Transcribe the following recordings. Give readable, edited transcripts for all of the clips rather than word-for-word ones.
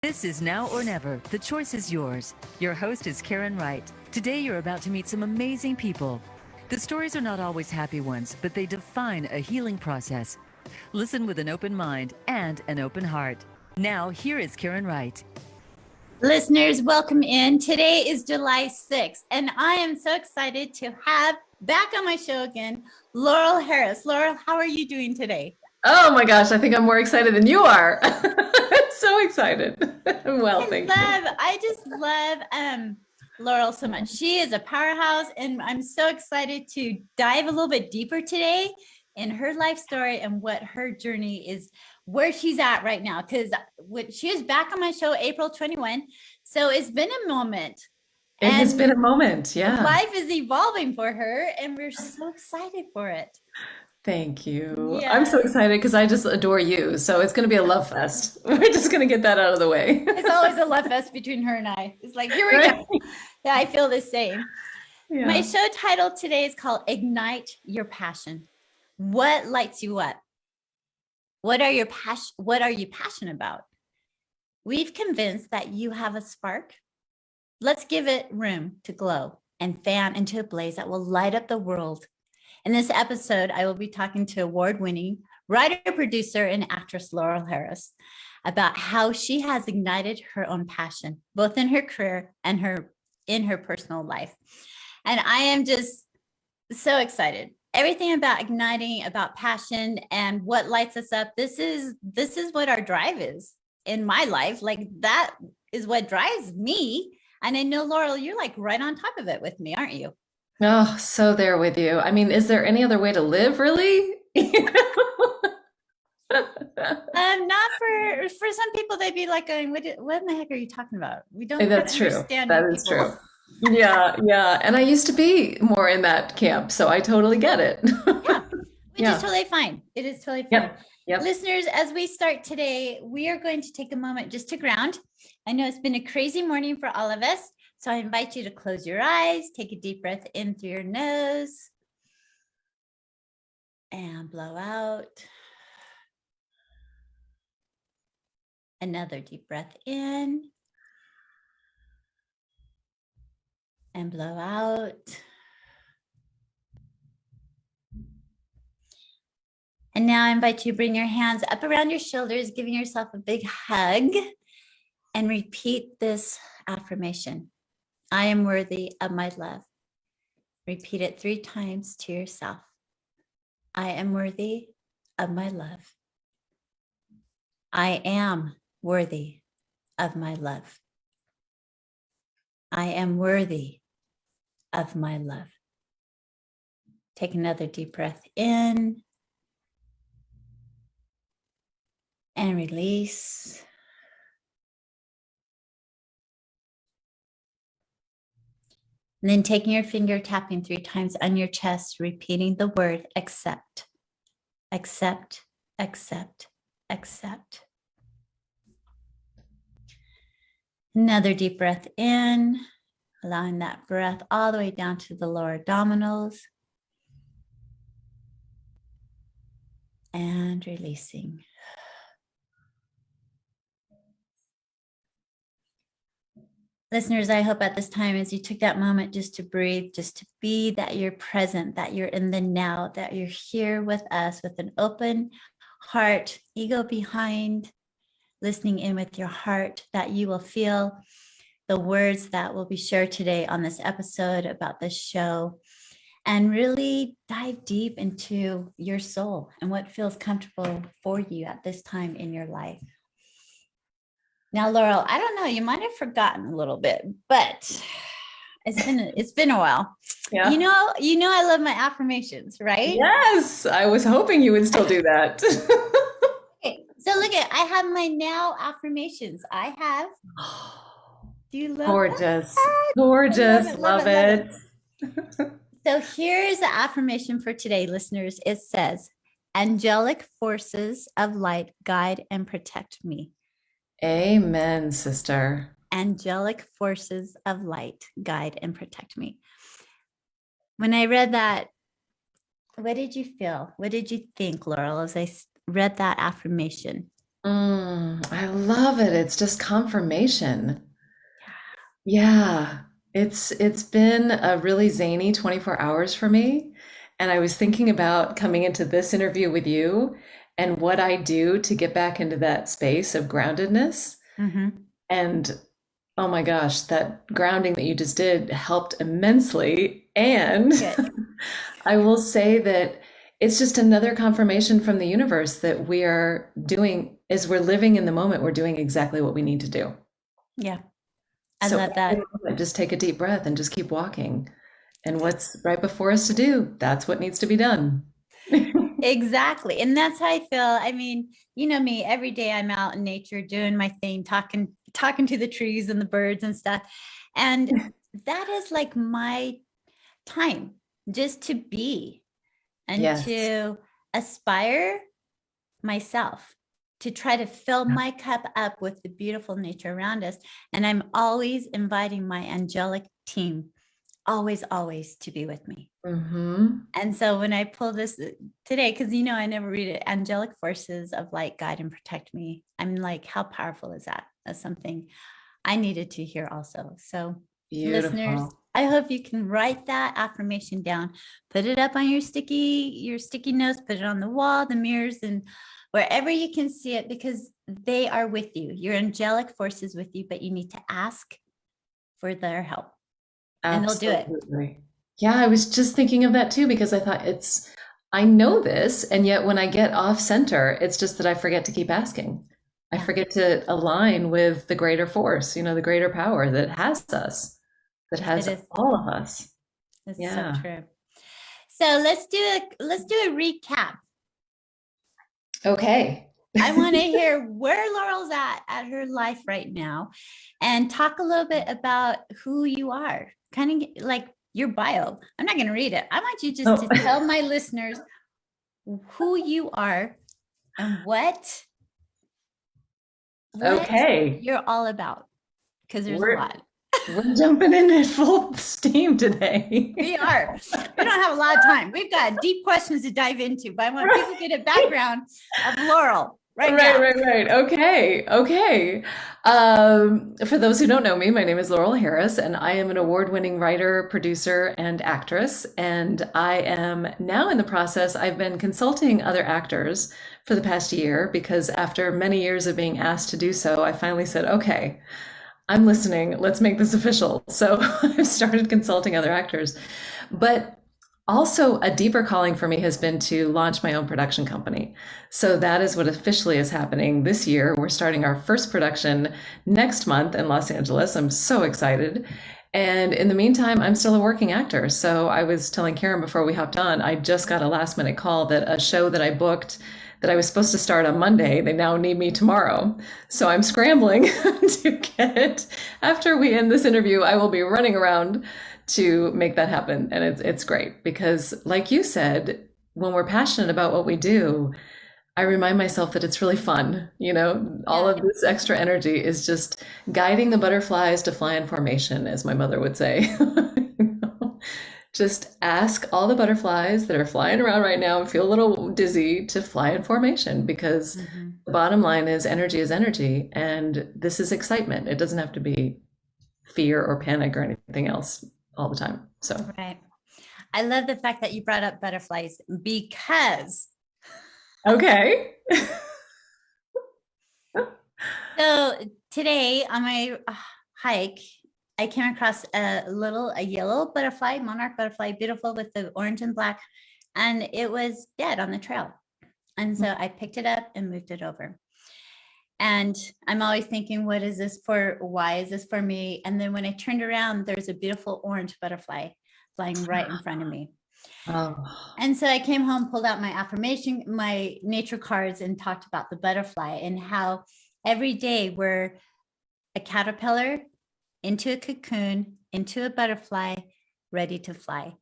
This is Now or Never. The choice is yours. Your host is Karen Wright. Today you're about to meet some amazing people. The stories are not always happy ones, but they define a healing process. Listen with an open mind and an open heart. Now, here is Karen Wright. Listeners, welcome in. Today is July 6th, and I am so excited to have back on my show again, Laurel Harris. Laurel, how are you doing today? Oh my gosh, I think I'm more excited than you are. I'm so excited. Well, thank you. I just love Laurel so much. She is a powerhouse, and I'm so excited to dive a little bit deeper today in her life story and what her journey is, where she's at right now. Because she was back on my show April 21. So it's been a moment. It has been a moment, yeah. Life is evolving for her, and we're so excited for it. Thank you. Yeah. I'm so excited because I just adore you. So it's going to be a love fest. We're just going to get that out of the way. It's always a love fest between her and I. It's like, here we go. Yeah, I feel the same. Yeah. My show title today is called Ignite Your Passion. What lights you up? What are you passionate about? We've convinced that you have a spark. Let's give it room to glow and fan into a blaze that will light up the world. In this episode, I will be talking to award-winning writer, producer, and actress Laurel Harris about how she has ignited her own passion, both in her career and in her personal life. And I am just so excited. Everything about igniting, about passion, and what lights us up. This is what our drive is in my life. Like, that is what drives me. And I know, Laurel, you're like right on top of it with me, aren't you? Oh, so there with you. I mean, is there any other way to live, really? Not for some people, they'd be like going, what in the heck are you talking about? We don't That's true. understand That is true. Yeah. And I used to be more in that camp, so I totally get it. Yeah, which is totally fine. It is totally fine. Yep. Listeners, as we start today, we are going to take a moment just to ground. I know it's been a crazy morning for all of us, so I invite you to close your eyes, take a deep breath in through your nose, and blow out. Another deep breath in, and blow out. And now I invite you to bring your hands up around your shoulders, giving yourself a big hug, and repeat this affirmation. I am worthy of my love. Repeat it 3 times to yourself. I am worthy of my love. I am worthy of my love. I am worthy of my love. Take another deep breath in and release. And then taking your finger, tapping 3 times on your chest, repeating the word accept. Accept, accept, accept. Another deep breath in, allowing that breath all the way down to the lower abdominals. And releasing. Listeners, I hope at this time, as you took that moment just to breathe, just to be, that you're present, that you're in the now, that you're here with us with an open heart, ego behind, listening in with your heart, that you will feel the words that will be shared today on this episode about this show, and really dive deep into your soul and what feels comfortable for you at this time in your life. Now, Laurel, I don't know, you might have forgotten a little bit, but it's been a while. Yeah. You know, I love my affirmations, right? Yes, I was hoping you would still do that. Okay, so look I have my now affirmations. I have. Do you love gorgeous, that? Gorgeous, love it. So here's the affirmation for today, listeners. It says, angelic forces of light guide and protect me. Amen, sister. Angelic forces of light guide and protect me. When I read that, what did you feel? What did you think, Laurel, as I read that affirmation? I love it. It's just confirmation. Yeah, it's been a really zany 24 hours for me. And I was thinking about coming into this interview with you and what I do to get back into that space of groundedness. Mm-hmm. And oh my gosh, that grounding that you just did helped immensely. And Good. I will say that it's just another confirmation from the universe that we are doing, is we're living in the moment, we're doing exactly what we need to do. Yeah. I So love that. just take a deep breath and just keep walking. And what's right before us to do, that's what needs to be done. Exactly. And that's how I feel. I mean, you know me, every day I'm out in nature doing my thing, talking to the trees and the birds and stuff. And that is like my time just to be and Yes. to aspire myself, to try to fill my cup up with the beautiful nature around us. And I'm always inviting my angelic team, always, always to be with me. Mm-hmm. And so when I pull this today, because you know, I never read it, angelic forces of light, guide, and protect me. I'm like, how powerful is that? That's something I needed to hear also. So, listeners, Beautiful. I hope you can write that affirmation down, put it up on your sticky notes, put it on the wall, the mirrors, and wherever you can see it, because they are with you. Your angelic forces with you, but you need to ask for their help, and they'll do it. Absolutely. Yeah, I was just thinking of that too because I thought I know this, and yet when I get off center, it's just that I forget to keep asking. I Yeah, forget to align with the greater force, the greater power that has us, that it has is. all of us. It's so Yeah. true. So let's do a recap. Okay. I want to hear where Laurel's at her life right now, and talk a little bit about who you are, kind of like your bio. I'm not going to read it. I want you just Oh, to tell my listeners who you are and what okay. you're all about, because there's a We're lot. we're jumping in at full steam today. We are. We don't have a lot of time. We've got deep questions to dive into, but I want people to get a background of Laurel right Right, now. right, right. Okay, okay. For those who don't know me, my name is Laurel Harris, and I am an award-winning writer, producer, and actress. And I am now in the process, I've been consulting other actors for the past year because after many years of being asked to do so, I finally said, okay, I'm listening. Let's make this official. So I've started consulting other actors. But also, a deeper calling for me has been to launch my own production company. So that is what officially is happening this year. We're starting our first production next month in Los Angeles. I'm so excited. And in the meantime, I'm still a working actor. So I was telling Karen before we hopped on, I just got a last minute call that a show that I booked that I was supposed to start on Monday, they now need me tomorrow. So I'm scrambling to get, after we end this interview, I will be running around to make that happen. And it's great because, like you said, when we're passionate about what we do, I remind myself that it's really fun. All Yeah. of this extra energy is just guiding the butterflies to fly in formation, as my mother would say. Just ask all the butterflies that are flying around right now and feel a little dizzy to fly in formation because Mm-hmm. the bottom line is energy, and this is excitement. It doesn't have to be fear or panic or anything else all the time. So, Right. I love the fact that you brought up butterflies, because okay. so today on my hike, I came across a yellow butterfly, monarch butterfly, beautiful with the orange and black, and it was dead on the trail. And so I picked it up and moved it over. And I'm always thinking, what is this for? Why is this for me? And then when I turned around, there's a beautiful orange butterfly flying right in front of me. Oh, And so I came home, pulled out my affirmation, my nature cards, and talked about the butterfly and how every day we're a caterpillar into a cocoon, into a butterfly, ready to fly.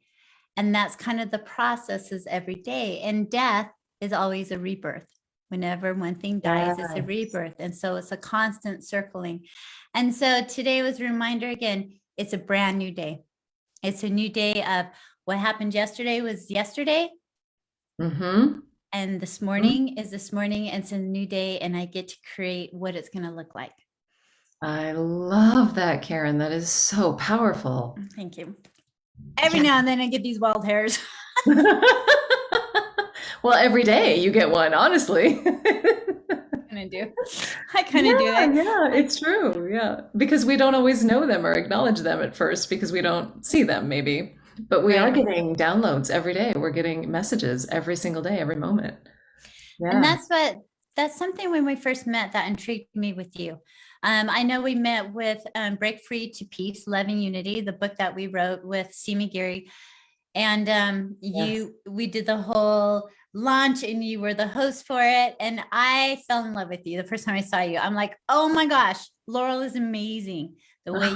And that's kind of the process is every day. And death is always a rebirth. Whenever one thing dies, it's a yes. rebirth. And so it's a constant circling. And so today was a reminder again, it's a brand new day. It's a new day of what happened yesterday was yesterday. Mm-hmm. And this morning is this morning, and it's a new day, and I get to create what it's going to look like. I love that, Karen. That is so powerful. Thank you. Every now and then I get these wild hairs. Well, every day you get one, honestly. I kind of do that. Yeah, it's true. Yeah. Because we don't always know them or acknowledge them at first because we don't see them, maybe. But we are getting downloads every day. We're getting messages every single day, every moment. Yeah. And that's something when we first met that intrigued me with you. I know we met with Break Free to Peace, Loving Unity, the book that we wrote with Simi Gary. And we did the whole launch and you were the host for it. And I fell in love with you the first time I saw you. I'm like, oh my gosh, Laurel is amazing. The way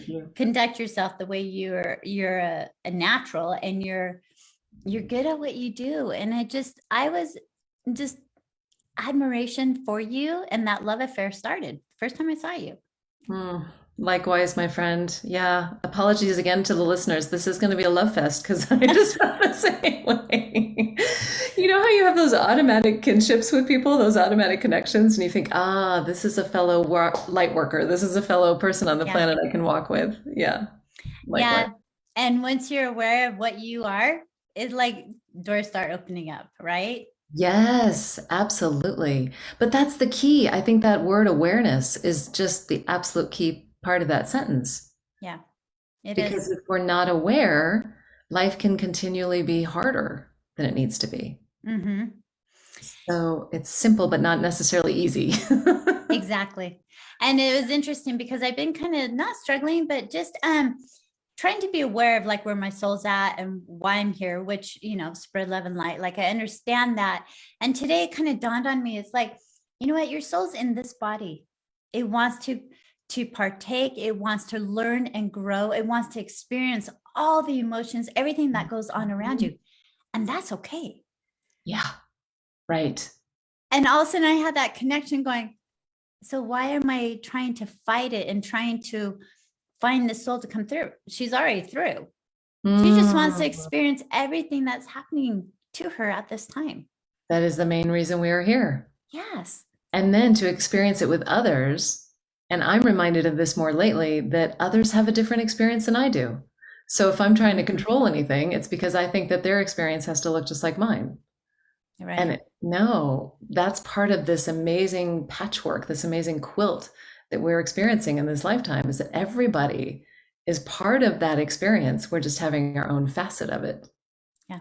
you conduct yourself, the way you're a natural, and you're good at what you do. And I was just admiration for you, and that love affair started first time I saw you. Likewise, my friend. Yeah. Apologies again to the listeners. This is going to be a love fest because I just felt the same way. You know how you have those automatic kinships with people, those automatic connections, and you think, this is a fellow light worker. This is a fellow person on the planet I can walk with. Yeah. Likewise. Yeah. And once you're aware of what you are, it's like doors start opening up, right? Yes, absolutely. But that's the key. I think that word awareness is just the absolute key part of that sentence. Yeah, because if we're not aware, life can continually be harder than it needs to be. Mm-hmm. So it's simple, but not necessarily easy. Exactly. And it was interesting because I've been kind of not struggling, but just trying to be aware of like where my soul's at and why I'm here, which, spread love and light. Like I understand that. And today it kind of dawned on me. It's like, you know what? Your soul's in this body. It wants to partake. It wants to learn and grow. It wants to experience all the emotions, everything that goes on around you. And that's okay. Yeah. Right. And all of a sudden I had that connection going, so why am I trying to fight it and trying to find the soul to come through? She's already through. She just wants to experience everything that's happening to her at this time. That is the main reason we are here. Yes. And then to experience it with others. And I'm reminded of this more lately, that others have a different experience than I do. So if I'm trying to control anything, it's because I think that their experience has to look just like mine. Right. And no, that's part of this amazing patchwork, this amazing quilt that we're experiencing in this lifetime, is that everybody is part of that experience. We're just having our own facet of it. Yeah.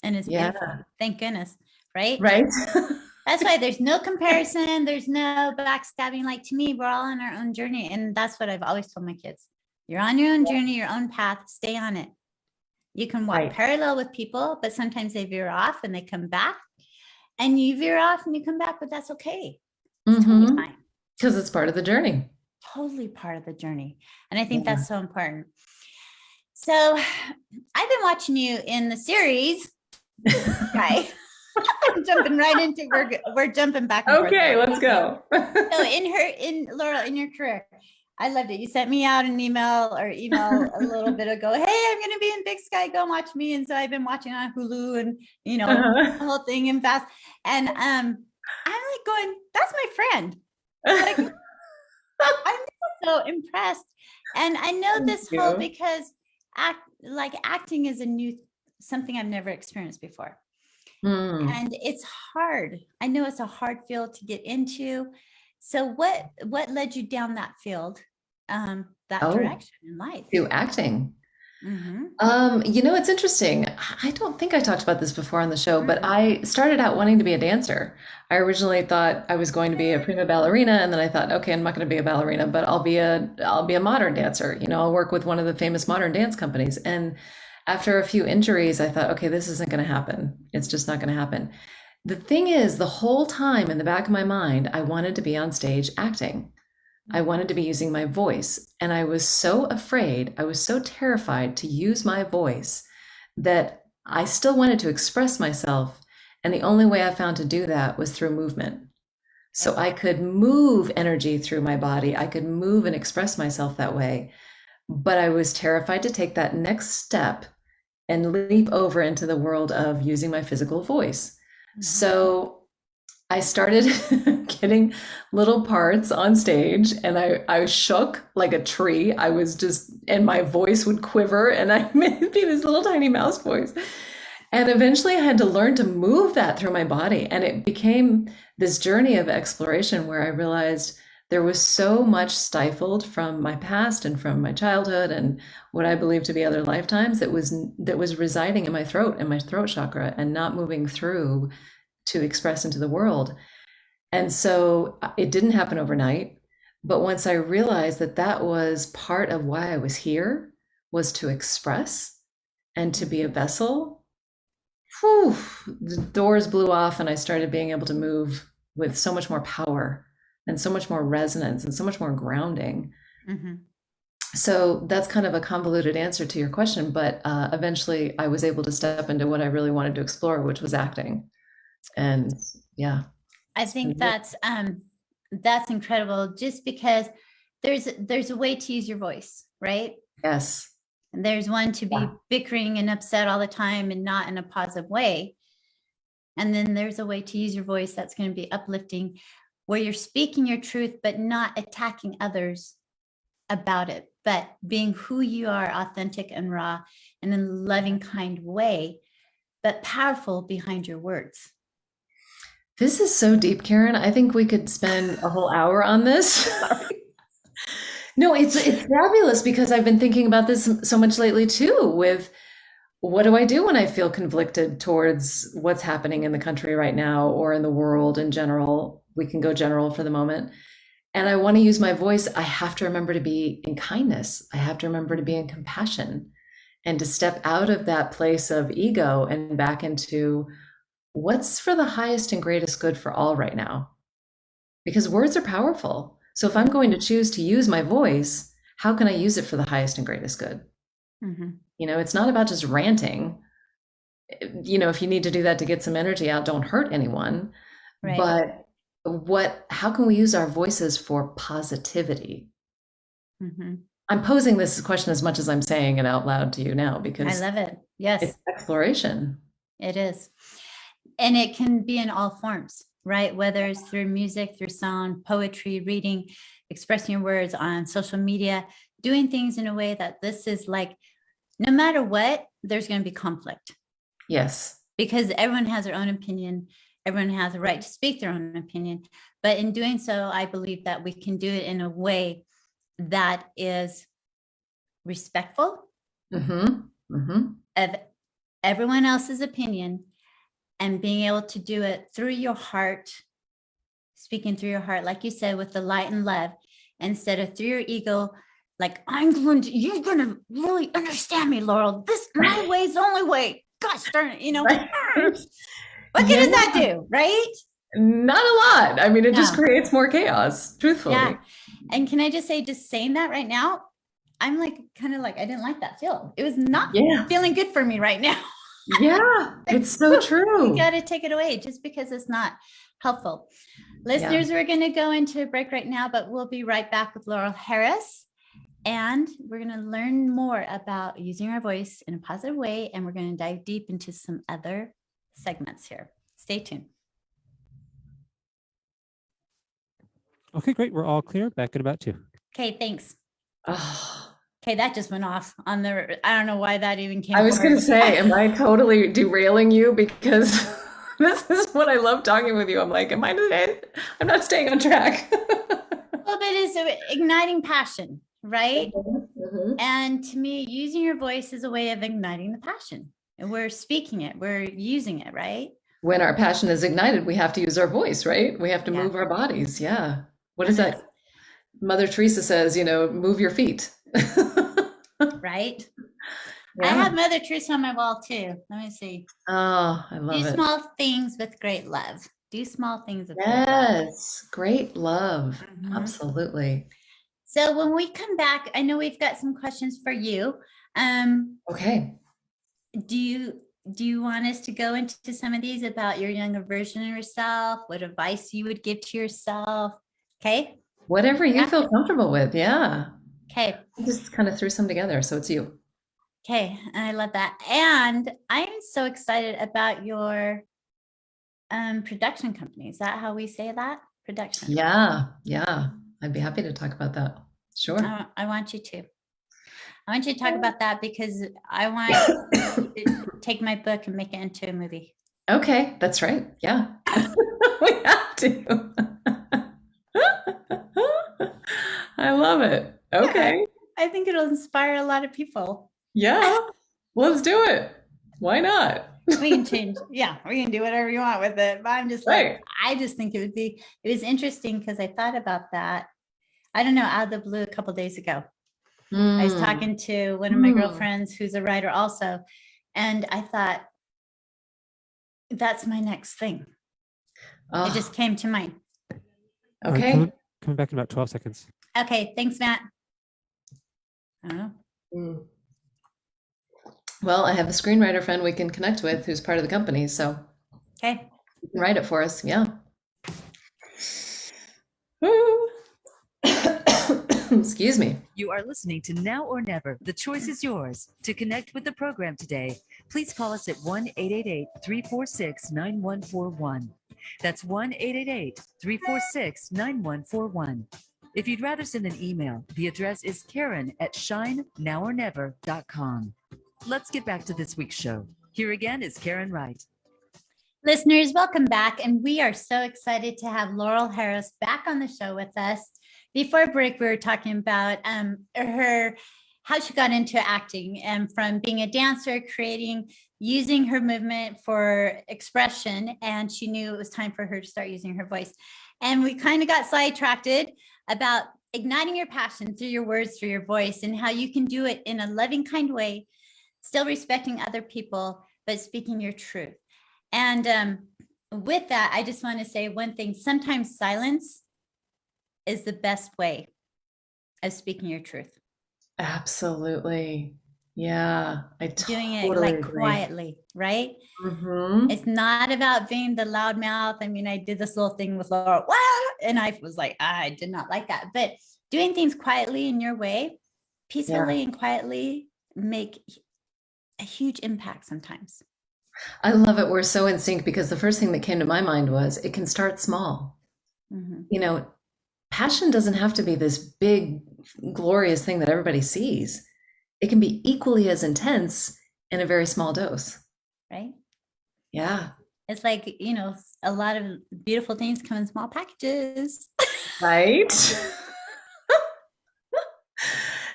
And it's beautiful. Thank goodness. Right? Right. That's why there's no comparison. There's no backstabbing. Like, to me, we're all on our own journey. And that's what I've always told my kids. You're on your own journey, your own path, stay on it. You can walk parallel with people, but sometimes they veer off and they come back, and you veer off and you come back, but that's okay. It's totally fine. Because it's part of the journey. Totally part of the journey. And I think that's so important. So I've been watching you in the series. Okay. I'm jumping right into we're jumping back. Okay, let's go. So Laurel, in your career, I loved it. You sent me out an email a little bit ago. Hey, I'm going to be in Big Sky. Go watch me. And so I've been watching on Hulu and the whole thing and fast. And I'm like going, that's my friend. Like, I'm so impressed. And I know this whole because acting is something I've never experienced before. And it's hard. I know it's a hard field to get into. So what led you down that field, direction in life? To acting. It's interesting. I don't think I talked about this before on the show, but I started out wanting to be a dancer. I originally thought I was going to be a prima ballerina, and then I thought, okay, I'm not going to be a ballerina, but I'll be a modern dancer. I'll work with one of the famous modern dance companies. And after a few injuries, I thought, okay, this isn't going to happen. It's just not going to happen. The thing is, the whole time in the back of my mind, I wanted to be on stage acting. I wanted to be using my voice. And I was so afraid, I was so terrified to use my voice that I still wanted to express myself. And the only way I found to do that was through movement. So I could move energy through my body. I could move and express myself that way. But I was terrified to take that next step and leap over into the world of using my physical voice. So I started getting little parts on stage, and I shook like a tree. I was just, and my voice would quiver, and I made be this little tiny mouse voice. And eventually I had to learn to move that through my body. And it became this journey of exploration where I realized there was so much stifled from my past and from my childhood and what I believe to be other lifetimes that was residing in my throat chakra, and not moving through to express into the world. And so it didn't happen overnight. But once I realized that that was part of why I was here, was to express and to be a vessel, whew, the doors blew off, and I started being able to move with so much more power and so much more resonance and so much more grounding. Mm-hmm. So that's kind of a convoluted answer to your question, but eventually I was able to step into what I really wanted to explore, which was acting. And yeah, I think that's incredible, just because there's a way to use your voice, right? yes, And there's one to be bickering and upset all the time and not in a positive way. And then there's a way to use your voice that's going to be uplifting, where you're speaking your truth, but not attacking others about it, but being who you are, authentic and raw, and in a loving, kind way, but powerful behind your words. this is so deep, Karen. I think we could spend a whole hour on this. No, it's fabulous, because I've been thinking about this so much lately too, with what do I do when I feel conflicted towards what's happening in the country right now, or in the world in general. We can go general for the moment. And I want to use my voice. I have to remember to be in kindness. I have to remember to be in compassion, and to step out of that place of ego and back into what's for the highest and greatest good for all right now. Because words are powerful. So if I'm going to choose to use my voice, how can I use it for the highest and greatest good? Mm-hmm. It's not about just ranting. If you need to do that to get some energy out, don't hurt anyone. Right. But how can we use our voices for positivity? Mm-hmm. I'm posing this question as much as I'm saying it out loud to you now, because I love it. Yes, it's exploration. it is. And it can be in all forms, right? Whether it's through music, through sound, poetry, reading, expressing your words on social media, doing things in a way that this is like, no matter what, there's going to be conflict. Yes. Because everyone has their own opinion. Everyone has the right to speak their own opinion. But in doing so, I believe that we can do it in a way that is respectful of everyone else's opinion, and being able to do it through your heart, speaking through your heart, like you said, with the light and love, instead of through your ego, like, you're going to really understand me, Laurel. My way is the only way. Gosh darn it, Right. What good does that do, right? Not a lot. I mean, it just creates more chaos, truthfully. Yeah. And can I just say, just saying that right now, I'm like, kind of like, I didn't like that feel. It was not feeling good for me right now. Yeah, it's so true. You got to take it away just because it's not helpful. Listeners, we're going to go into a break right now, but we'll be right back with Laurel Harris. And we're going to learn more about using our voice in a positive way. And we're going to dive deep into some other segments here. Stay tuned. Okay, great. We're all clear. Back at about 2. Okay, thanks. Oh. Okay, that just went off on the, I don't know why that even came. I was going to say, am I totally derailing you? Because this is what I love talking with you. I'm like, I'm not staying on track. Well, but it's igniting passion, right? Mm-hmm. And to me, using your voice is a way of igniting the passion. And we're speaking it, we're using it, right? When our passion is ignited, we have to use our voice, right? We have to move our bodies. Yeah. What is that? Mother Teresa says, move your feet. Right? Yeah. I have Mother Teresa on my wall too. Let me see. Oh, I love it. Do small things with great love. Do small things with great love. Yes, great love. Mhm. Absolutely. So when we come back, I know we've got some questions for you. Okay. Do you want us to go into some of these about your younger version of yourself? What advice you would give to yourself? Okay. Whatever you feel comfortable with. Yeah. Okay. I just kind of threw some together. So it's you. Okay. And I love that. And I'm so excited about your production company. Is that how we say that? Production. Yeah, yeah. I'd be happy to talk about that. Sure. I want you to. I want you to talk about that because I want to take my book and make it into a movie. Okay, that's right. Yeah. We have to. I love it. Okay. Yeah, I think it'll inspire a lot of people. Yeah. Let's do it. Why not? We can change. Yeah, we can do whatever you want with it. But I'm just like, Right. I just think it was interesting because I thought about that. I don't know, out of the blue a couple of days ago. I was talking to one of my girlfriends who's a writer also. And I thought, that's my next thing. It just came to mind. Okay. Coming back in about 12 seconds. Okay. Thanks, Matt. Well, I have a screenwriter friend we can connect with who's part of the company. So okay, you can write it for us. Yeah. Woo. Excuse me. You are listening to Now or Never. The choice is yours. To connect with the program today, please call us at 1-888-346-9141. That's 1-888-346-9141. If you'd rather send an email, the address is Karen@shinenowornever.com. Let's get back to this week's show. Here again is Karen Wright. Listeners, welcome back. And we are so excited to have Laurel Harris back on the show with us. Before break, we were talking about how she got into acting and from being a dancer, using her movement for expression. And she knew it was time for her to start using her voice. And we kind of got sidetracked about igniting your passion through your words, through your voice, and how you can do it in a loving, kind way, still respecting other people, but speaking your truth. And with that, I just want to say one thing. Sometimes silence is the best way of speaking your truth. Absolutely. Yeah. Doing it like quietly, right? Mm-hmm. It's not about being the loud mouth. I mean, I did this little thing with Laurel, and I was like, I did not like that. But doing things quietly in your way, peacefully and quietly, make a huge impact sometimes. I love it. We're so in sync because the first thing that came to my mind was it can start small. Mm-hmm. You know, passion doesn't have to be this big, glorious thing that everybody sees. It can be equally as intense in a very small dose. Right? Yeah. It's like, a lot of beautiful things come in small packages. Right?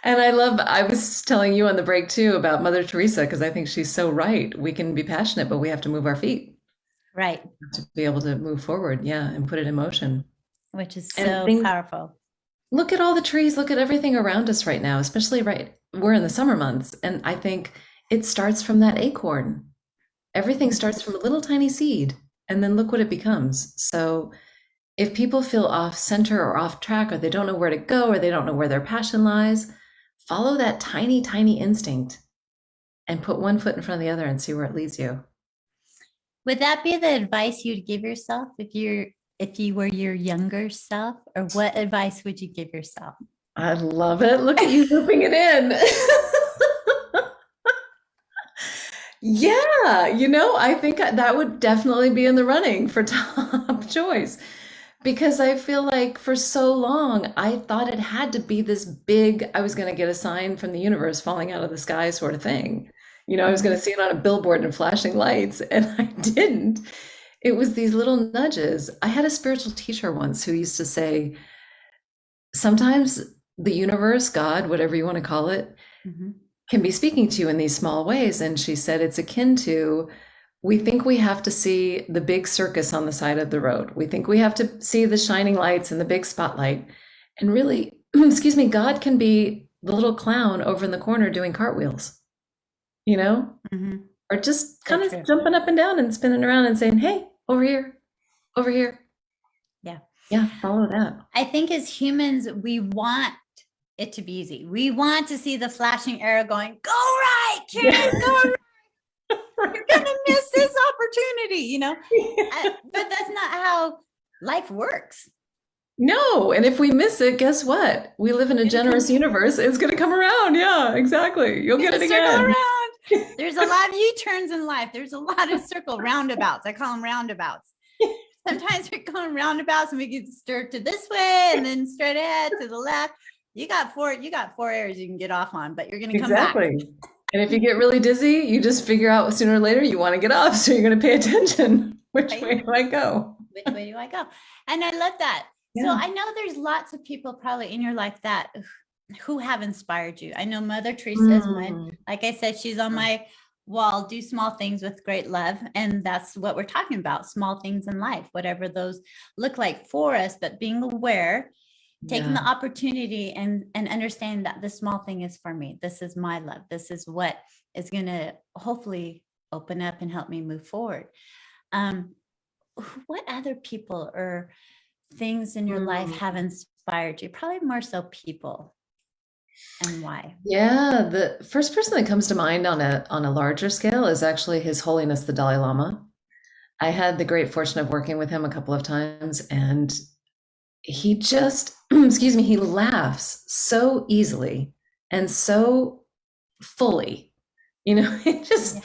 And I was telling you on the break too about Mother Teresa, because I think she's so right. We can be passionate, but we have to move our feet. Right. To be able to move forward. Yeah. And put it in motion. Which is so powerful. Look at all the trees. Look at everything around us right now, especially we're in the summer months. And I think it starts from that acorn. Everything starts from a little tiny seed. And then look what it becomes. So if people feel off center or off track, or they don't know where to go, or they don't know where their passion lies, follow that tiny, tiny instinct and put one foot in front of the other and see where it leads you. Would that be the advice you'd give yourself if you were your younger self? Or what advice would you give yourself? I love it. Look at you looping it in. Yeah, I think that would definitely be in the running for top choice. Because I feel like for so long, I thought it had to be this big, I was going to get a sign from the universe falling out of the sky sort of thing. I was going to see it on a billboard and flashing lights, and I didn't. It was these little nudges. I had a spiritual teacher once who used to say, sometimes the universe, God, whatever you want to call it, can be speaking to you in these small ways. And she said, it's akin to, we think we have to see the big circus on the side of the road. We think we have to see the shining lights and the big spotlight. And really, God can be the little clown over in the corner doing cartwheels, or just kind of jumping up and down and spinning around and saying, hey, over here, over here. Yeah. Yeah, follow that. I think as humans, we want it to be easy. We want to see the flashing arrow going, go right, Karen, go right. You're going to miss this opportunity, but that's not how life works. No. And if we miss it, guess what? We live in a generous universe. It's going to come around. Yeah, exactly. You'll get it again. Around. There's a lot of U-turns in life. There's a lot of roundabouts. I call them roundabouts. Sometimes we're going roundabouts and we get stirred to this way and then straight ahead to the left. You got four areas you can get off on, but you're going to come back. Exactly. And if you get really dizzy, you just figure out sooner or later you want to get off. So you're going to pay attention. Which way do I go? Which way do I go? And I love that. So I know there's lots of people probably in your life that who have inspired you. I know Mother Teresa is one. Like I said, she's on my wall. Do small things with great love. And that's what we're talking about. Small things in life, whatever those look like for us, but being aware, taking the opportunity and understanding that this small thing is for me. This is my love. This is what is going to hopefully open up and help me move forward. What other people or things in your life have inspired you? Probably more so people. And why? Yeah, the first person that comes to mind on a larger scale is actually His Holiness the Dalai Lama. I had the great fortune of working with him a couple of times, and he just, excuse me, he laughs so easily and so fully. It just,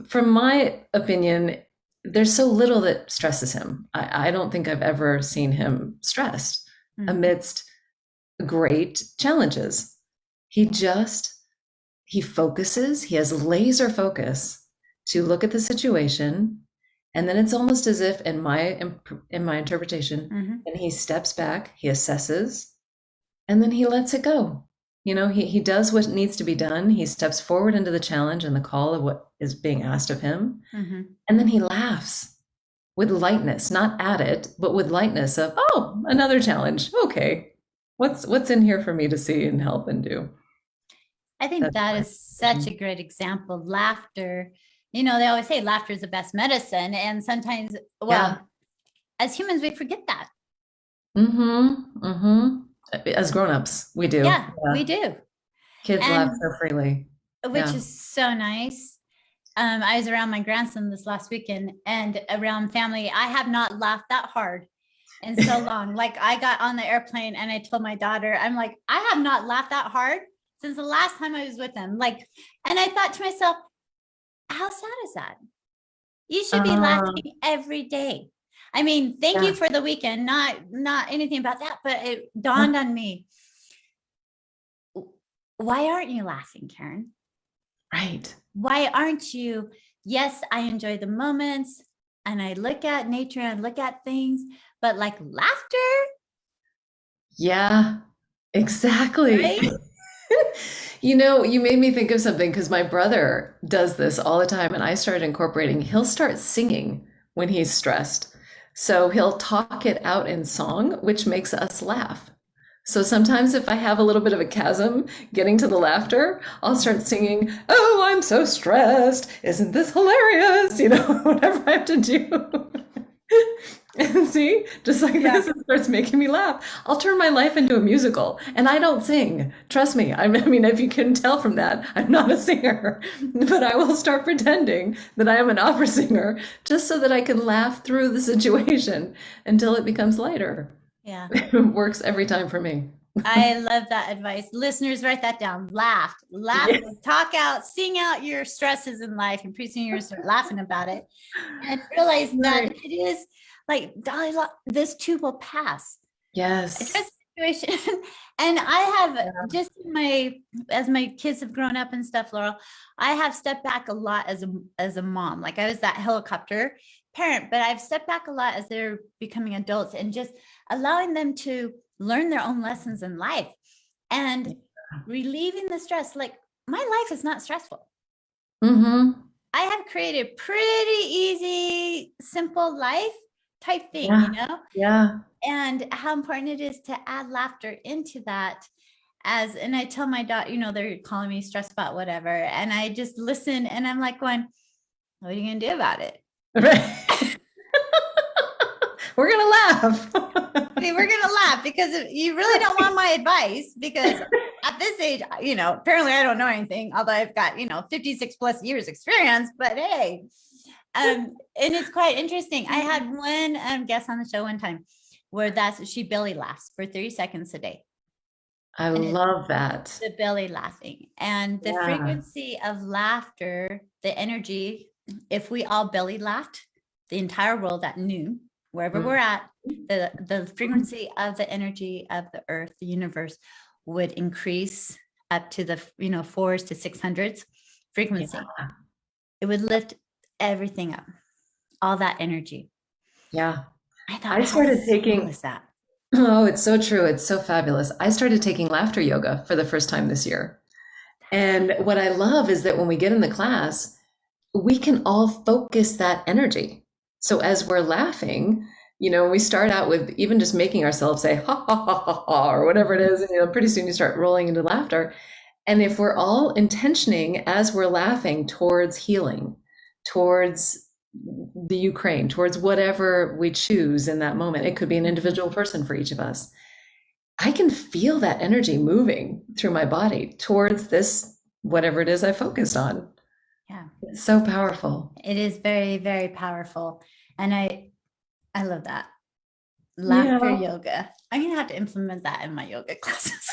from my opinion, there's so little that stresses him. I don't think I've ever seen him stressed amidst great challenges. He focuses, he has laser focus to look at the situation. And then it's almost as if in my interpretation, and he steps back, he assesses, and then he lets it go. He does what needs to be done. He steps forward into the challenge and the call of what is being asked of him. And then he laughs with lightness, not at it, but with lightness of, oh, another challenge. Okay. What's in here for me to see and help and do? I think that is such a great example. Laughter, they always say laughter is the best medicine. And sometimes, as humans, we forget that. As grown-ups, we do. Yeah, we do. Kids laugh so freely. Which is so nice. I was around my grandson this last weekend and around family. I have not laughed that hard in so long. Like I got on the airplane and I told my daughter, I'm like, I have not laughed that hard since the last time I was with them. And I thought to myself, how sad is that? You should be laughing every day. I mean, thank you for the weekend, not anything about that, but it dawned on me. Why aren't you laughing, Karen? Right. Why aren't you? Yes, I enjoy the moments and I look at nature and look at things, but like laughter. Yeah, exactly. Right? You made me think of something because my brother does this all the time and I started incorporating, he'll start singing when he's stressed. So he'll talk it out in song, which makes us laugh. So sometimes if I have a little bit of a chasm getting to the laughter, I'll start singing, oh, I'm so stressed. Isn't this hilarious? Whatever I have to do. And see, just like this, it starts making me laugh. I'll turn my life into a musical and I don't sing. Trust me. I mean, if you can tell from that, I'm not a singer, but I will start pretending that I am an opera singer just so that I can laugh through the situation until it becomes lighter. Yeah. It works every time for me. I love that advice. Listeners, write that down. Laugh, talk out, sing out your stresses in life, and pretty soon you're start laughing about it and realize that it is like, this too will pass. Yes. It's just a situation. And I have just as my kids have grown up and stuff, Laurel, I have stepped back a lot as a mom. Like I was that helicopter parent, but I've stepped back a lot as they're becoming adults and just allowing them to learn their own lessons in life and relieving the stress. Like my life is not stressful. I have created pretty easy, simple life type thing, Yeah. And how important it is to add laughter into that. And I tell my daughter, they're calling me stressed about whatever. And I just listen and I'm like going, what are you going to do about it? Right. We're going to laugh. We're going to laugh because you really don't want my advice because at this age, apparently I don't know anything, although I've got, 56 plus years experience, but hey, and it's quite interesting. I had one guest on the show one time where she belly laughs for 30 seconds a day. I love that. The belly laughing and the frequency of laughter, the energy, if we all belly laughed the entire world at noon, wherever we're at, the frequency of the energy of the earth, the universe would increase up to the 4s to 600s frequency. Yeah. It would lift everything up, all that energy. Yeah. I thought, I started taking, was that? oh, it's so true. It's so fabulous. I started taking laughter yoga for the first time this year. And what I love is that when we get in the class, we can all focus that energy. So as we're laughing, we start out with even just making ourselves say, ha, ha, ha, ha, ha, or whatever it is. And, pretty soon you start rolling into laughter. And if we're all intentioning as we're laughing towards healing, towards the Ukraine, towards whatever we choose in that moment, it could be an individual person for each of us. I can feel that energy moving through my body towards this, whatever it is I focused on. Yeah. It's so powerful. It is very, very powerful. And I love that. Laughter yoga. I'm going to have to implement that in my yoga classes.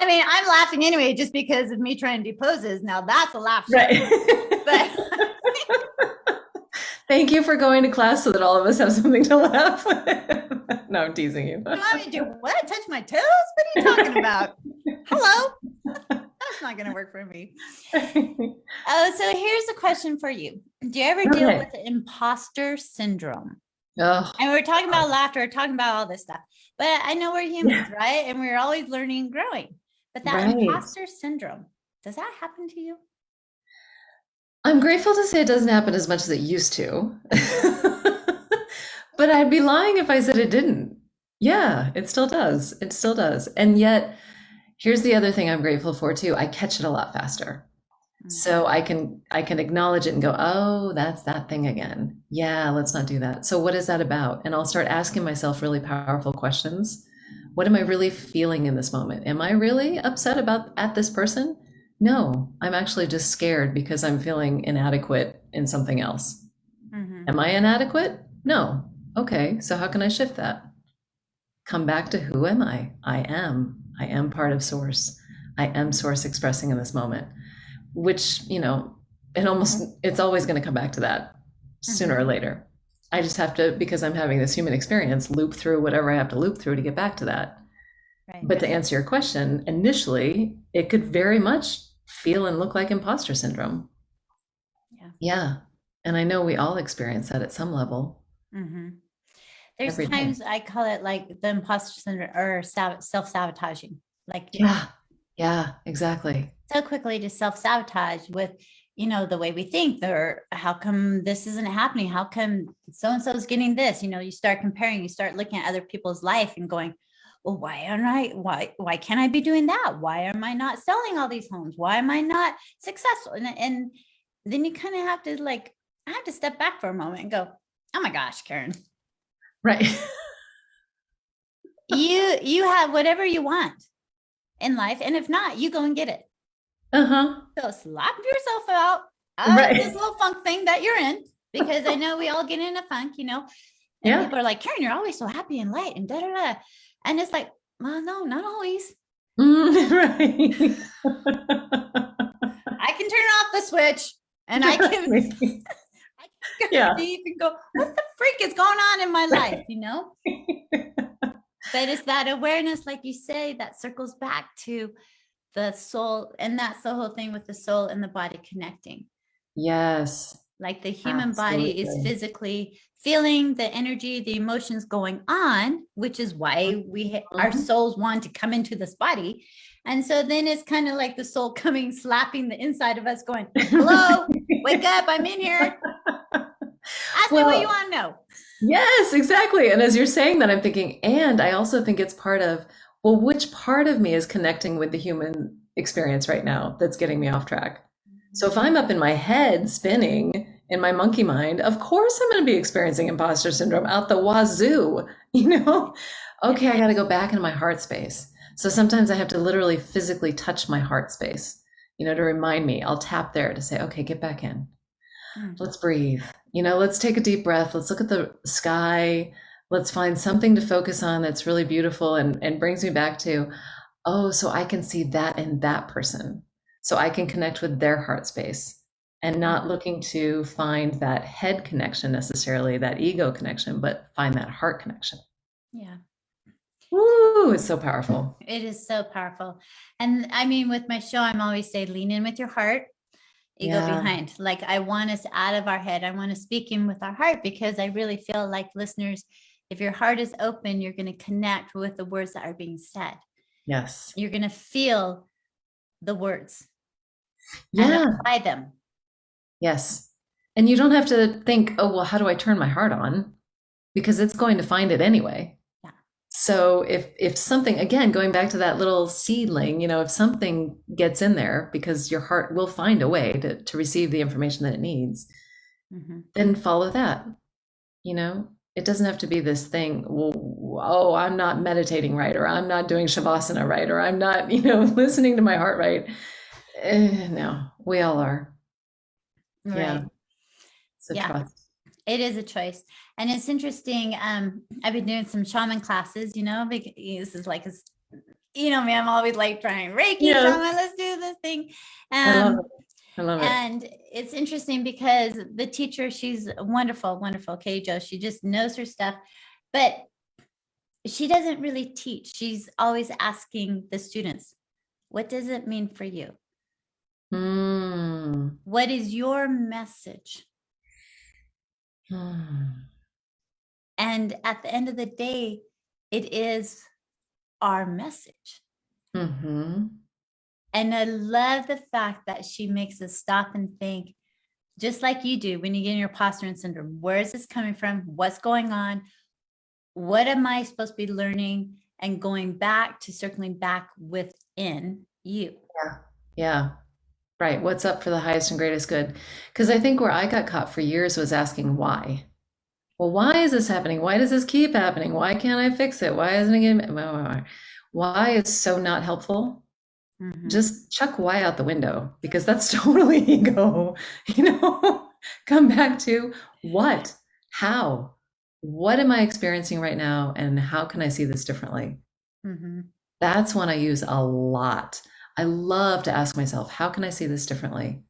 I mean, I'm laughing anyway, just because of me trying to do poses. Now that's a laugh. Right. But thank you for going to class so that all of us have something to laugh with. No, I'm teasing you. You want me to do what? Touch my toes? What are you talking about? Hello? That's not going to work for me. So here's a question for you. Do you ever deal with the imposter syndrome? Oh. And we're talking about laughter, we're talking about all this stuff. But I know we're humans, right? And we're always learning and growing. But that imposter syndrome, does that happen to you? I'm grateful to say it doesn't happen as much as it used to. But I'd be lying if I said it didn't. Yeah, it still does. It still does. And yet, here's the other thing I'm grateful for too. I catch it a lot faster. So I can acknowledge it and go, oh, that's that thing again. Yeah, let's not do that. So what is that about? And I'll start asking myself really powerful questions. What am I really feeling in this moment? Am I really upset at this person? No, I'm actually just scared because I'm feeling inadequate in something else. Am I inadequate? No. Okay, so how can I shift that? Come back to who am I? I am part of Source. I am Source expressing in this moment, which, it's always going to come back to that sooner or later. I just have to, because I'm having this human experience, loop through whatever I have to loop through to get back to that. Right. But to answer your question, initially, it could very much feel and look like imposter syndrome. Yeah. And I know we all experience that at some level. There's times I call it like the imposter syndrome or self-sabotaging. Like, yeah, exactly. So quickly to self-sabotage with, the way we think, or how come this isn't happening? How come so-and-so is getting this? You start comparing, you start looking at other people's life and going, well, why can't I be doing that? Why am I not selling all these homes? Why am I not successful? And then you kind of have to I have to step back for a moment and go, oh my gosh, Karen. Right. You have whatever you want in life. And if not, you go and get it. So slap yourself out of this little funk thing that you're in, because I know we all get in a funk, and people are like, Karen, you're always so happy and light and da-da-da. And it's like, well, no, not always. Right. I can turn off the switch and I can go deep and go, what the freak is going on in my life, But it's that awareness, like you say, that circles back to the soul. And that's the whole thing with the soul and the body connecting. Yes. Like the human body is physically feeling the energy, the emotions going on, which is why our souls want to come into this body. And so then it's kind of like the soul coming, slapping the inside of us going, hello, wake up, I'm in here. Ask me what you want to know. Yes, exactly. And as you're saying that, I'm thinking, and I also think it's part of, well, which part of me is connecting with the human experience right now that's getting me off track? So if I'm up in my head spinning in my monkey mind, of course I'm going to be experiencing imposter syndrome out the wazoo, Okay, I got to go back into my heart space. So sometimes I have to literally physically touch my heart space, to remind me. I'll tap there to say, okay, get back in. Let's breathe. Let's take a deep breath. Let's look at the sky. Let's find something to focus on that's really beautiful and brings me back to, oh, so I can see that in that person. So I can connect with their heart space and not looking to find that head connection necessarily, that ego connection, but find that heart connection. Yeah. Woo, it's so powerful. It is so powerful. And I mean, with my show, I'm always saying, lean in with your heart, ego behind. Like, I want us out of our head. I want to speak in with our heart, because I really feel like, listeners, if your heart is open, you're going to connect with the words that are being said. Yes. You're going to feel the words. Yeah. And apply them. Yes. And you don't have to think, oh, well, how do I turn my heart on? Because it's going to find it anyway. Yeah. So if something, again, going back to that little seedling, if something gets in there, because your heart will find a way to receive the information that it needs, then follow that. It doesn't have to be this thing, well, oh, I'm not meditating right, or I'm not doing Shavasana right, or I'm not, listening to my heart right. No, we all are. Right. Yeah. So trust. It is a choice. And it's interesting. I've been doing some shaman classes, because this is like, me, I'm always like trying Reiki, shaman, let's do this thing. I love it. And it's interesting because the teacher, she's wonderful, wonderful. Katie Jo, she just knows her stuff, but she doesn't really teach. She's always asking the students, what does it mean for you? What is your message? And at the end of the day, it is our message. And I love the fact that she makes us stop and think, just like you do when you get in your imposter syndrome. Where is this coming from? What's going on? What am I supposed to be learning? And going back to circling back within you. Yeah. Right. What's up for the highest and greatest good? Because I think where I got caught for years was asking why. Well, why is this happening? Why does this keep happening? Why can't I fix it? Why isn't it getting... Why is so not helpful? Just chuck why out the window, because that's totally ego. Come back to what, how, what am I experiencing right now, and how can I see this differently? That's one I use a lot. I love to ask myself, how can I see this differently?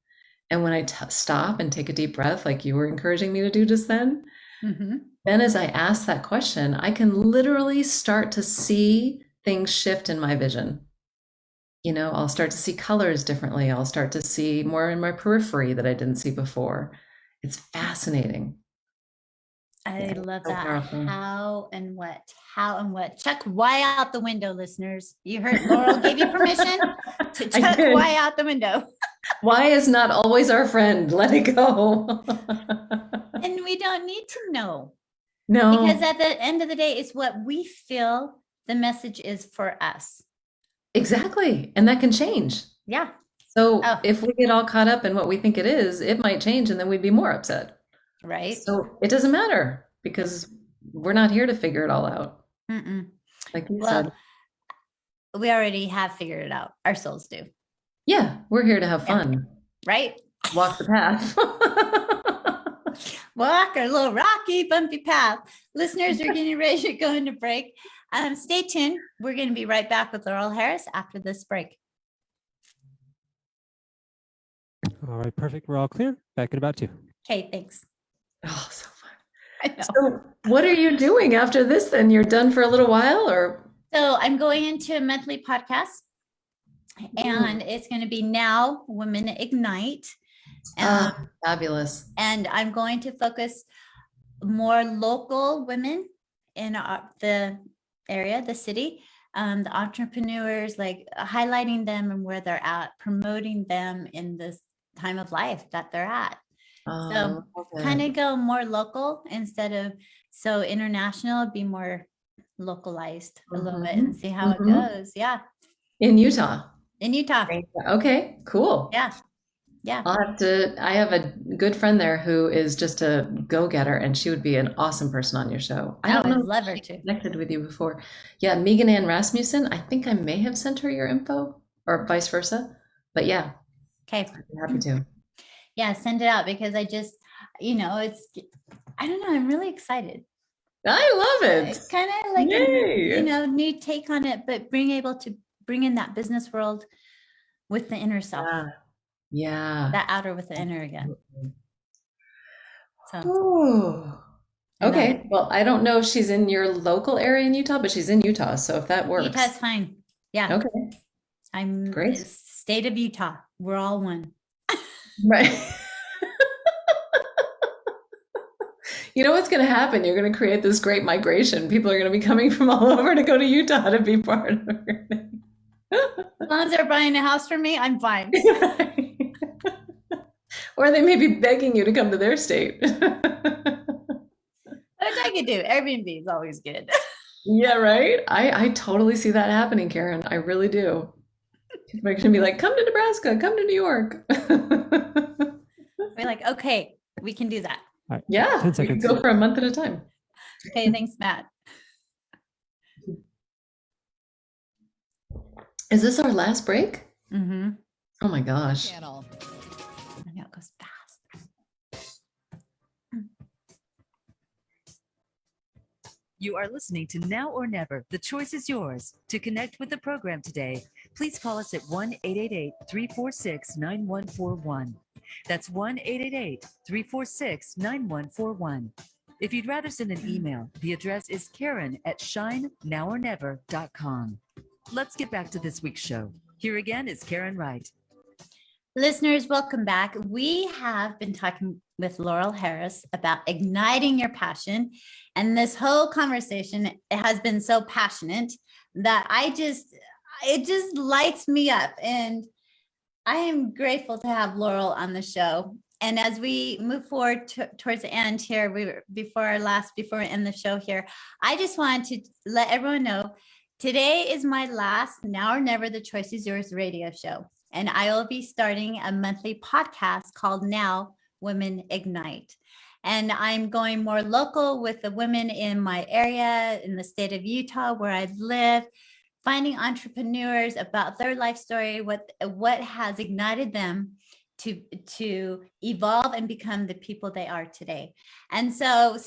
And when I stop and take a deep breath, like you were encouraging me to do just then, then as I ask that question, I can literally start to see things shift in my vision. I'll start to see colors differently. I'll start to see more in my periphery that I didn't see before. It's fascinating. I love that. Powerful. How and what. Chuck why out the window, listeners. You heard Laurel gave you permission to chuck why out the window. Why is not always our friend. Let it go. And we don't need to know. No. Because at the end of the day, it's what we feel the message is for us. Exactly. And that can change. Yeah. So if we get all caught up in what we think it is, it might change and then we'd be more upset. Right. So it doesn't matter, because we're not here to figure it all out. Like you said. We already have figured it out. Our souls do. Yeah. We're here to have fun. Right. Walk the path. Walk our little rocky, bumpy path. Listeners, we're getting ready to go into break. Stay tuned. We're going to be right back with Laurel Harris after this break. All right, perfect. We're all clear. Back in about 2. Okay, thanks. Oh, so fun. I know. So what are you doing after this then? You're done for a little while, or? So I'm going into a monthly podcast, and it's going to be Now Women Ignite. Fabulous. And I'm going to focus more local women in the area, the city, the entrepreneurs, like highlighting them and where they're at, promoting them in this time of life that they're at. So kind of go more local instead of so international, be more localized a little bit and see how it goes. Yeah. In Utah. Okay, cool. Yeah. I have a good friend there who is just a go-getter, and she would be an awesome person on your show. I don't know. I'd love her too. Connected with you before. Yeah, Megan Ann Rasmussen. I think I may have sent her your info, or vice versa. But yeah. Okay. I'd be happy to. Yeah, send it out, because I just, I don't know, I'm really excited. I love it. It's kind of like a, new take on it, but being able to bring in that business world with the inner self. Yeah. That outer with the inner again. So Ooh. Okay. Well, I don't know if she's in your local area in Utah, but she's in Utah. So if that works. Utah's fine. Yeah. Okay. I'm Great. state of Utah. We're all one. Right. You know what's going to happen? You're going to create this great migration. People are going to be coming from all over to go to Utah to be part of it. As long as they're buying a house from me, I'm fine. Or they may be begging you to come to their state. Which I could do. Airbnb is always good. Yeah, right? I totally see that happening, Karen. I really do. People are going to be like, come to Nebraska, come to New York. We're like, okay, we can do that. All right, Yeah, 10 we can seconds. go for a month at a time. Okay, thanks, Matt. Is this our last break? Mm-hmm. Oh my gosh. I know it goes fast. You are listening to Now or Never. The choice is yours. To connect with the program today, please call us at 1-888-346-9141. That's 1-888-346-9141. If you'd rather send an email, the address is karen@shinenowornever.com. Let's get back to this week's show. Here again is Karen Wright. Listeners, welcome back. We have been talking with Laurel Harris about igniting your passion. And this whole conversation has been so passionate that it just lights me up. And I am grateful to have Laurel on the show. And as we move forward towards the end here, before we end the show here, I just wanted to let everyone know today is my last Now or Never, The Choice is Yours radio show. And I will be starting a monthly podcast called Now Women Ignite. And I'm going more local with the women in my area, in the state of Utah, where I live, finding entrepreneurs about their life story, what has ignited them to evolve and become the people they are today. And so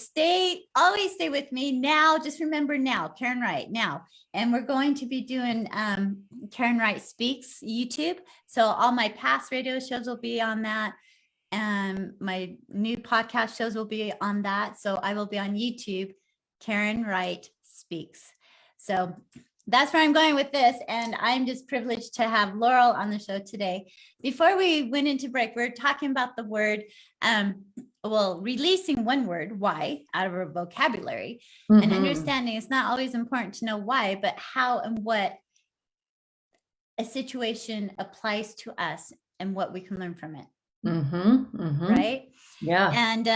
always stay with me now. Just remember now, Karen Wright now. And we're going to be doing Karen Wright Speaks YouTube. So all my past radio shows will be on that. And my new podcast shows will be on that. So I will be on YouTube, Karen Wright Speaks. So that's where I'm going with this. And I'm just privileged to have Laurel on the show today. Before we went into break, we were talking about the word, releasing one word, why, out of our vocabulary, and understanding it's not always important to know why, but how and what a situation applies to us and what we can learn from it. Right? Yeah. And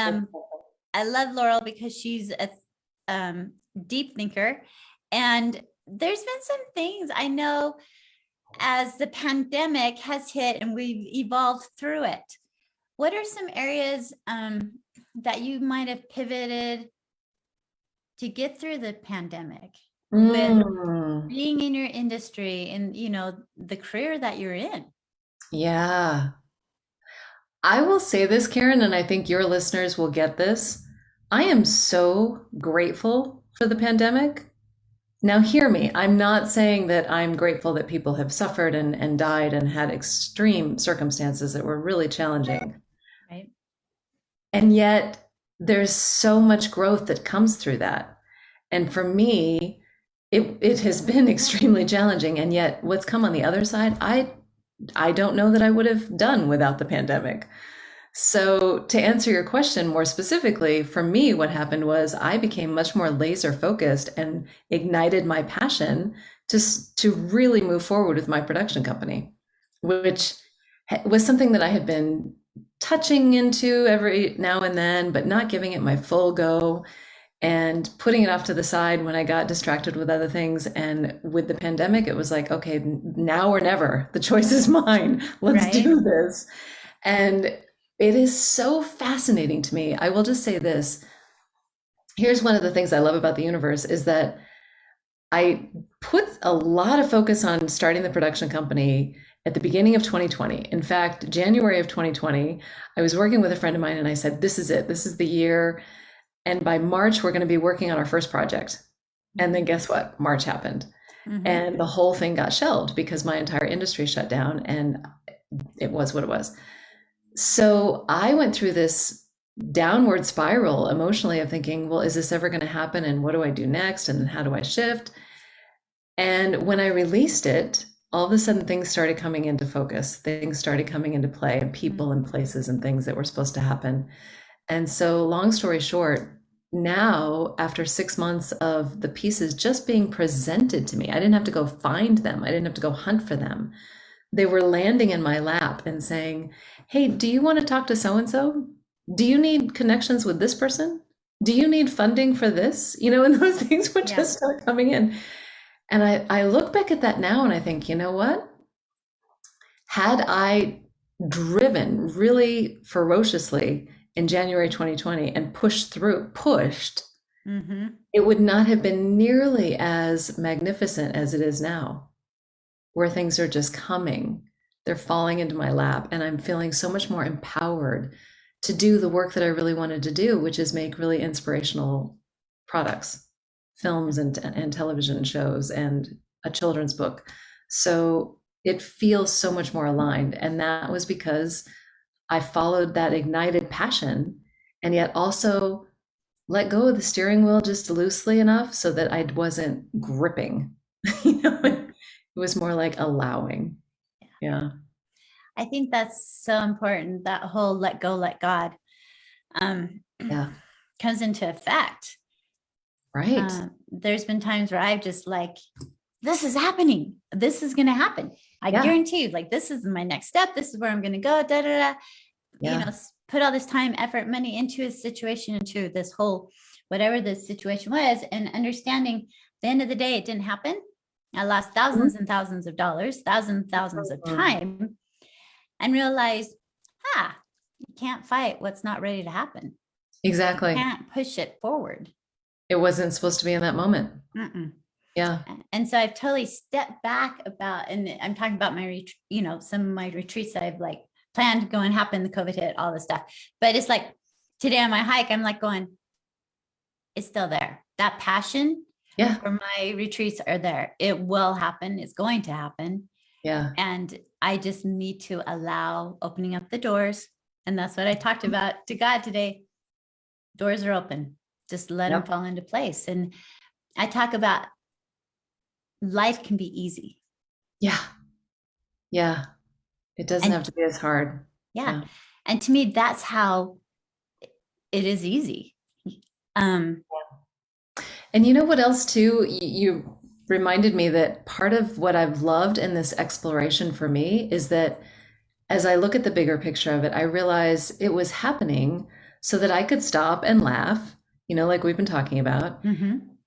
I love Laurel because she's a deep thinker. And there's been some things I know as the pandemic has hit and we've evolved through it. What are some areas that you might have pivoted to get through the pandemic with being in your industry and, the career that you're in? Yeah. I will say this, Karen, and I think your listeners will get this. I am so grateful for the pandemic. Now, hear me. I'm not saying that I'm grateful that people have suffered and died and had extreme circumstances that were really challenging. Right. And yet there's so much growth that comes through that. And for me, it has been extremely challenging. And yet what's come on the other side, I don't know that I would have done without the pandemic. So to answer your question more specifically, for me, what happened was I became much more laser focused and ignited my passion to really move forward with my production company, which was something that I had been touching into every now and then, but not giving it my full go and putting it off to the side when I got distracted with other things. And with the pandemic, it was like, okay, now or never. The choice is mine. Let's do this. And it is so fascinating to me. I will just say this. Here's one of the things I love about the universe is that I put a lot of focus on starting the production company at the beginning of 2020. In fact, January of 2020, I was working with a friend of mine and I said, this is it. This is the year. And by March, we're going to be working on our first project. And then guess what? March happened. And the whole thing got shelved because my entire industry shut down. And it was what it was. So I went through this downward spiral emotionally of thinking, well, is this ever going to happen? And what do I do next? And then how do I shift? And when I released it, all of a sudden things started coming into focus. Things started coming into play, and people and places and things that were supposed to happen. And so, long story short, now after 6 months of the pieces just being presented to me, I didn't have to go find them. I didn't have to go hunt for them. They were landing in my lap and saying, hey, do you want to talk to so-and-so? Do you need connections with this person? Do you need funding for this? And those things would just start coming in. And I look back at that now and I think, you know what? Had I driven really ferociously in January 2020 and pushed, it would not have been nearly as magnificent as it is now, where things are just coming. They're falling into my lap, and I'm feeling so much more empowered to do the work that I really wanted to do, which is make really inspirational products, films and television shows and a children's book. So it feels so much more aligned. And that was because I followed that ignited passion and yet also let go of the steering wheel just loosely enough so that I wasn't gripping. It was more like allowing. Yeah. I think that's so important. That whole let go, let God comes into effect. Right. There's been times where I've just this is happening. This is going to happen. I guarantee you, this is my next step. This is where I'm going to go. Da, da, da. Put all this time, effort, money into a situation, into this whole, whatever the situation was, and understanding at the end of the day, it didn't happen. I lost thousands and thousands of dollars, thousands of time, and realized, you can't fight what's not ready to happen. Exactly. You can't push it forward. It wasn't supposed to be in that moment. Yeah. And so I've totally stepped back and I'm talking about my, some of my retreats that I've planned to go and happen, the COVID hit, all this stuff. But it's today on my hike, I'm going, it's still there. That passion for my retreats are there. It will happen. It's going to happen. Yeah. And I just need to allow opening up the doors. And that's what I talked about to God today. Doors are open. Just let them fall into place. And I talk about life can be easy. Yeah. Yeah. It doesn't have to be as hard. Yeah. And to me, that's how it is easy. And you know what else too? You reminded me that part of what I've loved in this exploration for me is that as I look at the bigger picture of it, I realize it was happening so that I could stop and laugh, like we've been talking about.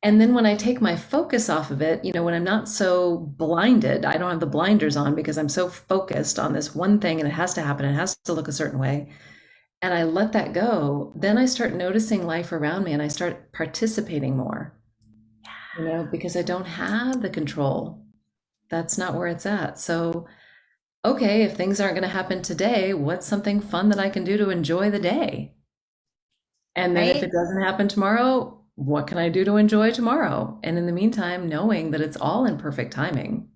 And then when I take my focus off of it, when I'm not so blinded, I don't have the blinders on because I'm so focused on this one thing and it has to happen, it has to look a certain way. And I let that go, then I start noticing life around me and I start participating more, because I don't have the control. That's not where it's at. So, okay, if things aren't going to happen today, what's something fun that I can do to enjoy the day? And then if it doesn't happen tomorrow, what can I do to enjoy tomorrow? And in the meantime, knowing that it's all in perfect timing.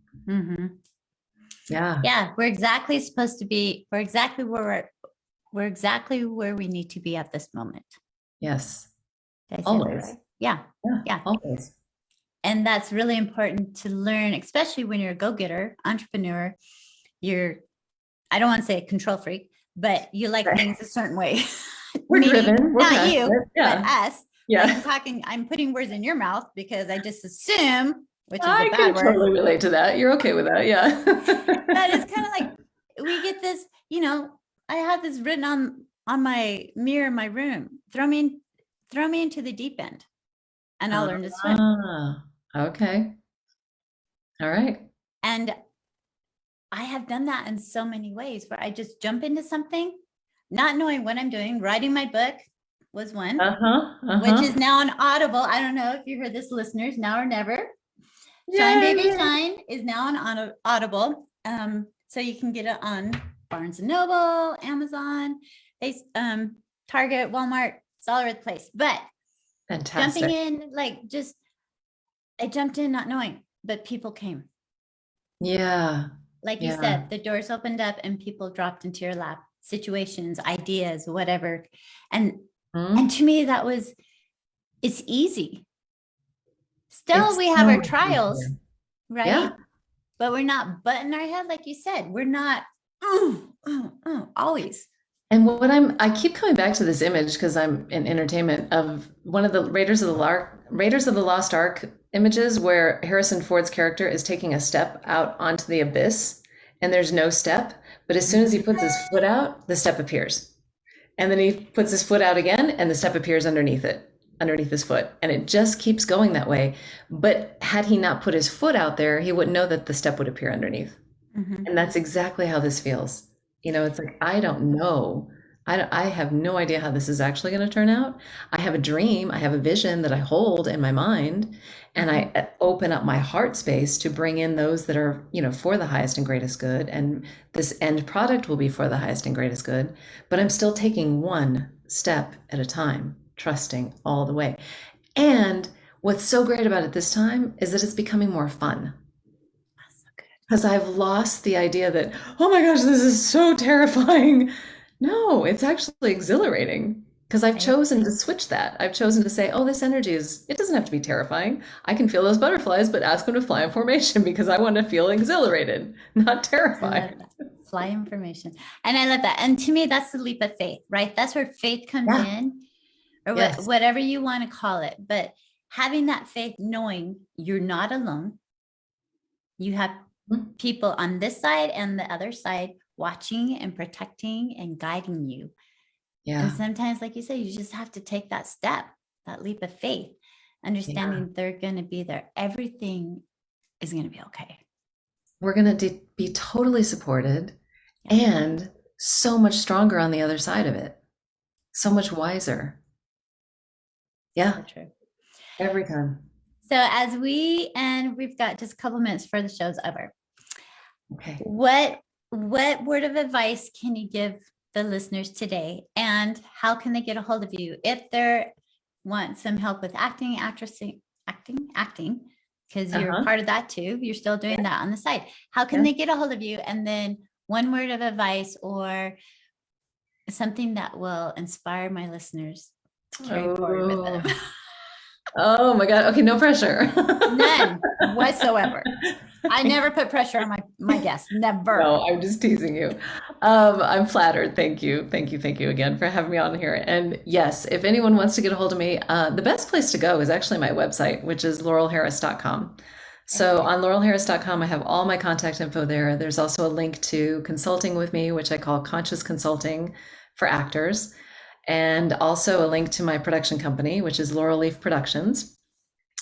Yeah. Yeah. We're exactly supposed to be, we're exactly where we need to be at this moment. Yes. Always. Right? Yeah. Always. And that's really important to learn, especially when you're a go-getter, entrepreneur. I don't want to say a control freak, but you like things a certain way. We're driven. We're not you, but us. Yeah. I'm putting words in your mouth because I just assume, which is a bad word. I can totally relate to that. You're okay with that. Yeah. But it's kind of we get this, I have this written on my mirror in my room. Throw me into the deep end and I'll learn to swim. Okay. All right. And I have done that in so many ways where I just jump into something, not knowing what I'm doing. Writing my book was one, which is now on Audible. I don't know if you heard this, listeners, Now or Never. Shine Baby Shine is now on Audible. So you can get it on Barnes & Noble, Amazon, Target, Walmart. It's all over the place. But fantastic. Jumping in, I jumped in not knowing, but people came. Yeah. Like you Yeah. said, the doors opened up and people dropped into your lap, situations, ideas, whatever. And to me, it's easy. Still, It's we have so our much trials, easier. right? Yeah. But we're not butting our head, like you said. We're not always. And I keep coming back to this image because I'm in entertainment of one of the Raiders of the Lost Ark images where Harrison Ford's character is taking a step out onto the abyss and there's no step, but as soon as he puts his foot out, the step appears. And then he puts his foot out again and the step appears underneath his foot. And it just keeps going that way. But had he not put his foot out there, he wouldn't know that the step would appear underneath. And that's exactly how this feels. It's like, I don't know. I have no idea how this is actually going to turn out. I have a dream. I have a vision that I hold in my mind, and I open up my heart space to bring in those that are, for the highest and greatest good. And this end product will be for the highest and greatest good. But I'm still taking one step at a time, trusting all the way. And what's so great about it this time is that it's becoming more fun. Because I've lost the idea that, oh my gosh, this is so terrifying. No, it's actually exhilarating because I've chosen to switch that. I've chosen to say, oh, this energy it doesn't have to be terrifying. I can feel those butterflies, but ask them to fly in formation because I want to feel exhilarated, not terrified. Fly in formation. And I love that. And to me, that's the leap of faith, right? That's where faith comes in, or whatever you want to call it. But having that faith, knowing you're not alone, you have people on this side and the other side watching and protecting and guiding you. Yeah. And sometimes, like you say, you just have to take that step, that leap of faith, understanding they're going to be there. Everything is going to be okay. We're going to be totally supported and so much stronger on the other side of it. So much wiser. Yeah. So true. Every time. So as we've got just a couple minutes for the show's over. Okay. What word of advice can you give the listeners today, and how can they get a hold of you if they want some help with acting, because you're part of that too. You're still doing that on the side. How can they get a hold of you? And then one word of advice or something that will inspire my listeners to carry forward with them. Oh my God. Okay. No pressure. None whatsoever. I never put pressure on my guests. Never. No, I'm just teasing you. I'm flattered. Thank you. Thank you. Thank you again for having me on here. And yes, if anyone wants to get a hold of me, the best place to go is actually my website, which is laurelharris.com. So on laurelharris.com, I have all my contact info there. There's also a link to consulting with me, which I call Conscious Consulting for Actors. And also a link to my production company, which is Laurel Leaf Productions.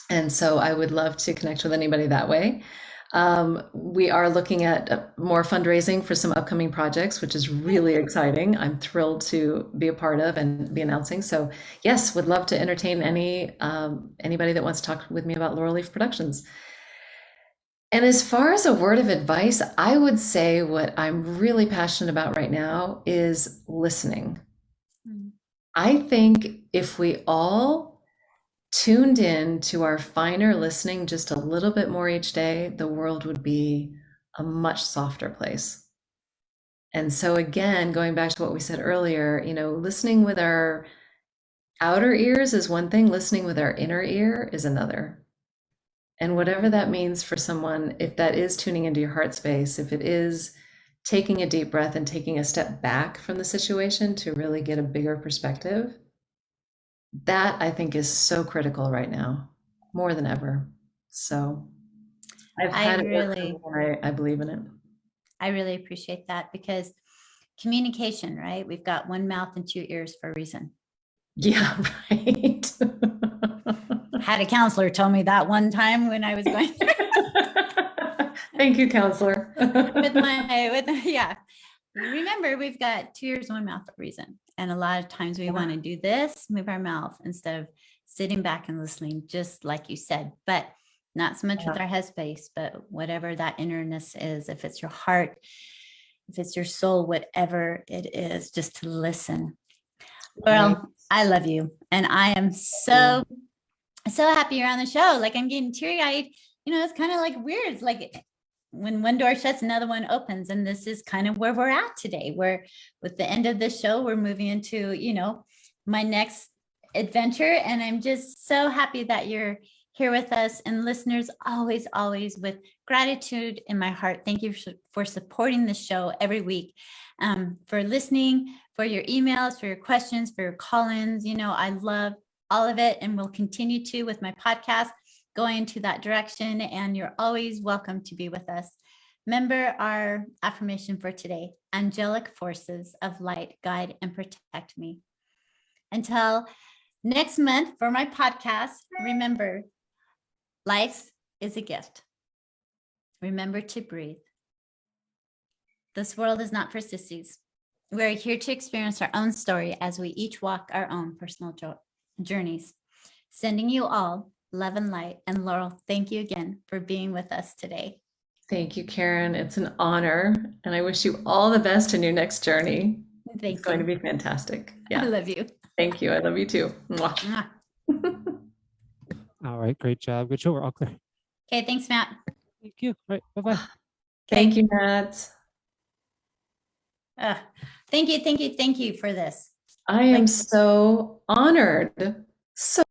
And so I would love to connect with anybody that way. We are looking at more fundraising for some upcoming projects, which is really exciting. I'm thrilled to be a part of and be announcing. So yes, would love to entertain anybody that wants to talk with me about Laurel Leaf Productions. And as far as a word of advice, I would say what I'm really passionate about right now is listening. I think if we all tuned in to our finer listening just a little bit more each day, the world would be a much softer place. And so again, going back to what we said earlier, listening with our outer ears is one thing, listening with our inner ear is another. And whatever that means for someone, if that is tuning into your heart space, if it is taking a deep breath and taking a step back from the situation to really get a bigger perspective, that I think is so critical right now, more than ever. So I believe in it. I really appreciate that, because communication, right? We've got one mouth and two ears for a reason. Yeah, right. I had a counselor tell me that one time when I was going through. Thank you, counselor. Remember, we've got two ears, one mouth for a reason. And a lot of times we want to do this, move our mouth instead of sitting back and listening, just like you said, but not so much with our headspace, but whatever that innerness is, if it's your heart, if it's your soul, whatever it is, just to listen. Well, I love you. And I am so happy you're on the show. Like, I'm getting teary-eyed. It's kind of like weird. It's like when one door shuts, another one opens. And this is kind of where we're at today. We're with the end of the show, we're moving into, my next adventure. And I'm just so happy that you're here with us, and listeners, always, always with gratitude in my heart. Thank you for supporting the show every week, for listening, for your emails, for your questions, for your call-ins. I love all of it, and will continue to with my podcast going to that direction. And you're always welcome to be with us. Remember our affirmation for today: angelic forces of light guide and protect me. Until next month for my podcast, remember, life is a gift. Remember to breathe. This world is not for sissies. We're here to experience our own story as we each walk our own personal journeys. Sending you all love and light. And Laurel, thank you again for being with us today. Thank you, Karen. It's an honor, and I wish you all the best in your next journey. It's going to be fantastic. Yeah. I love you. Thank you. I love you too. Mwah. All right, great job. Good show. We're all clear. Okay, thanks, Matt. Thank you. All right, bye-bye. Thank you, Matt. Thank you for this. I am so honored. So